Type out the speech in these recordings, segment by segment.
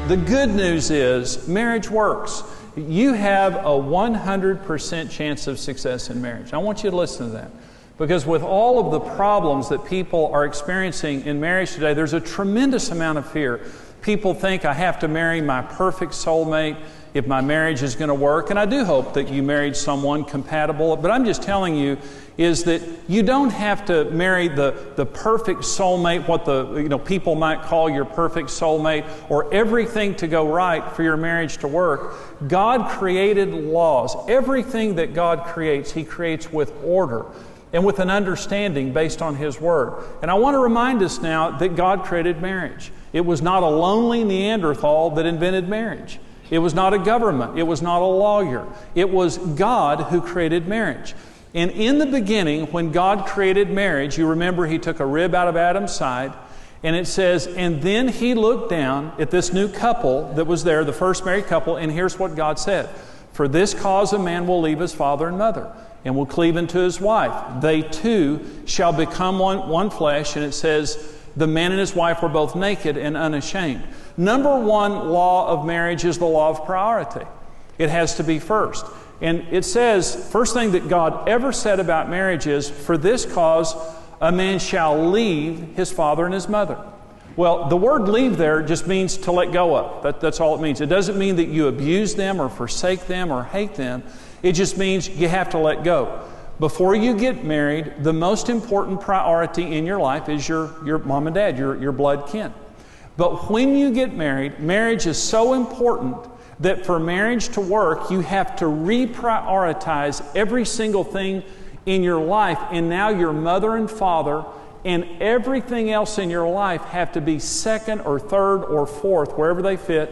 The good news is marriage works. You have a 100% chance of success in marriage. I want you to listen to that. Because with all of the problems that people are experiencing in marriage today, there's a tremendous amount of fear. People think, I have to marry my perfect soulmate if my marriage is going to work. And I do hope that you married someone compatible. But I'm just telling you is that you don't have to marry the perfect soulmate, what the people might call your perfect soulmate, or everything to go right for your marriage to work. God created laws. Everything that God creates, He creates with order and with an understanding based on His Word. And I want to remind us now that God created marriage. It was not a lonely Neanderthal that invented marriage. It was not a government. It was not a lawyer. It was God who created marriage. And in the beginning, when God created marriage, you remember He took a rib out of Adam's side, and it says, and then He looked down at this new couple that was there, the first married couple, and here's what God said. For this cause a man will leave his father and mother, and will cleave unto his wife. They two shall become one flesh, and it says, the man and his wife were both naked and unashamed. Number one law of marriage is the law of priority. It has to be first. And it says, first thing that God ever said about marriage is, for this cause a man shall leave his father and his mother. Well, the word leave there just means to let go of. That's all it means. It doesn't mean that you abuse them or forsake them or hate them. It just means you have to let go. Before you get married, the most important priority in your life is your mom and dad, your blood kin. But when you get married, marriage is so important that for marriage to work, you have to reprioritize every single thing in your life. And now your mother and father and everything else in your life have to be second or third or fourth, wherever they fit,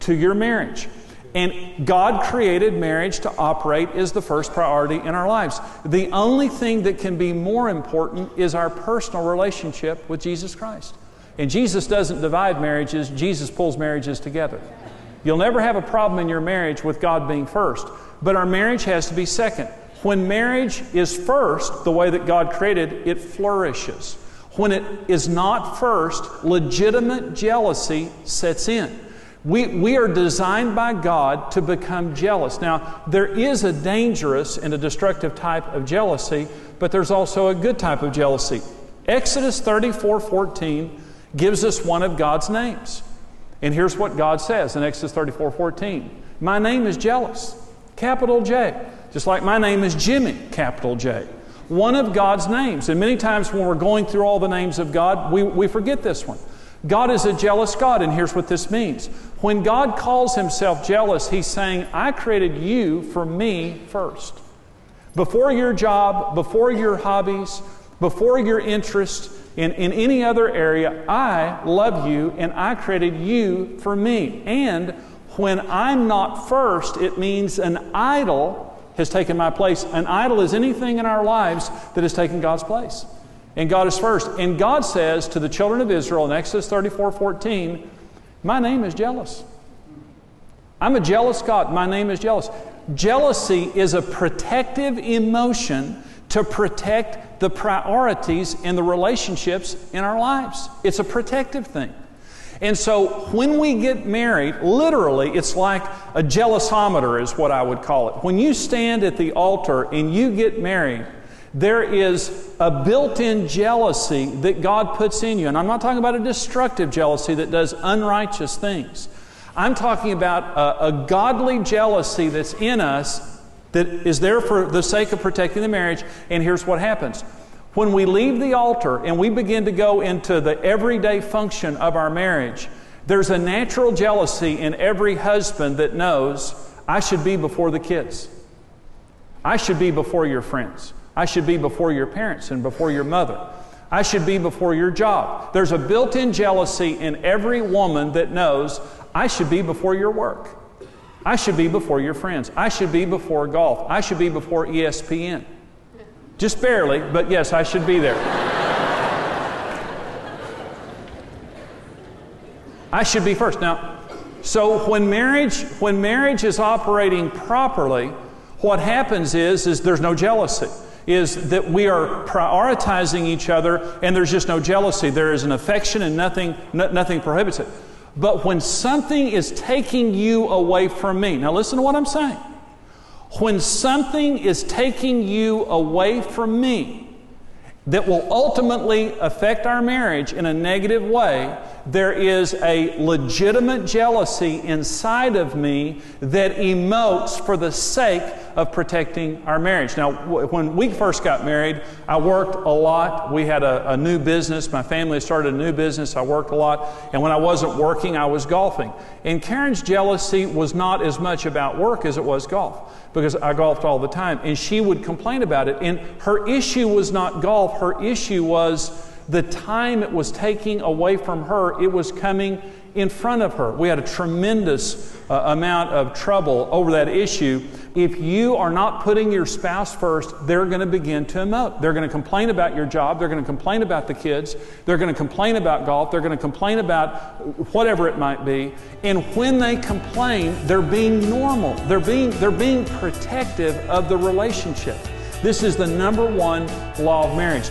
to your marriage. And God created marriage to operate as the first priority in our lives. The only thing that can be more important is our personal relationship with Jesus Christ. And Jesus doesn't divide marriages, Jesus pulls marriages together. You'll never have a problem in your marriage with God being first, but our marriage has to be second. When marriage is first, the way that God created, it flourishes. When it is not first, legitimate jealousy sets in. We are designed by God to become jealous. Now, there is a dangerous and a destructive type of jealousy, but there's also a good type of jealousy. Exodus 34:14 gives us one of God's names. And here's what God says in Exodus 34:14. My name is jealous, capital J. Just like my name is Jimmy, capital J. One of God's names. And many times when we're going through all the names of God, we forget this one. God is a jealous God, and here's what this means. When God calls Himself jealous, He's saying, I created you for me first. Before your job, before your hobbies, before your interests, in any other area, I love you and I created you for me. And when I'm not first, it means an idol has taken my place. An idol is anything in our lives that has taken God's place. And God is first. And God says to the children of Israel in Exodus 34:14, my name is jealous. I'm a jealous God. My name is jealous. Jealousy is a protective emotion to protect the priorities and the relationships in our lives. It's a protective thing. And so when we get married, literally, it's like a jealousometer is what I would call it. When you stand at the altar and you get married, there is a built-in jealousy that God puts in you. And I'm not talking about a destructive jealousy that does unrighteous things. I'm talking about a godly jealousy that's in us that is there for the sake of protecting the marriage. And here's what happens. When we leave the altar and we begin to go into the everyday function of our marriage, there's a natural jealousy in every husband that knows, I should be before the kids. I should be before your friends. I should be before your parents and before your mother. I should be before your job. There's a built-in jealousy in every woman that knows, I should be before your work. I should be before your friends. I should be before golf. I should be before ESPN. Just barely, but yes, I should be there. I should be first. Now, so when marriage is operating properly, what happens is there's no jealousy. Is that we are prioritizing each other and there's just no jealousy. There is an affection and nothing prohibits it. But when something is taking you away from me, now listen to what I'm saying. When something is taking you away from me that will ultimately affect our marriage in a negative way, there is a legitimate jealousy inside of me that emotes for the sake of protecting our marriage. Now, when we first got married, I worked a lot. We had a new business. My family started a new business. I worked a lot. And when I wasn't working, I was golfing. And Karen's jealousy was not as much about work as it was golf, because I golfed all the time. And she would complain about it. And her issue was not golf. Her issue was the time it was taking away from her. It was coming in front of her. We had a tremendous amount of trouble over that issue. If you are not putting your spouse first, they're going to begin to emote. They're going to complain about your job. They're going to complain about the kids. They're going to complain about golf. They're going to complain about whatever it might be. And when they complain, they're being normal. They're being protective of the relationship. This is the number one law of marriage.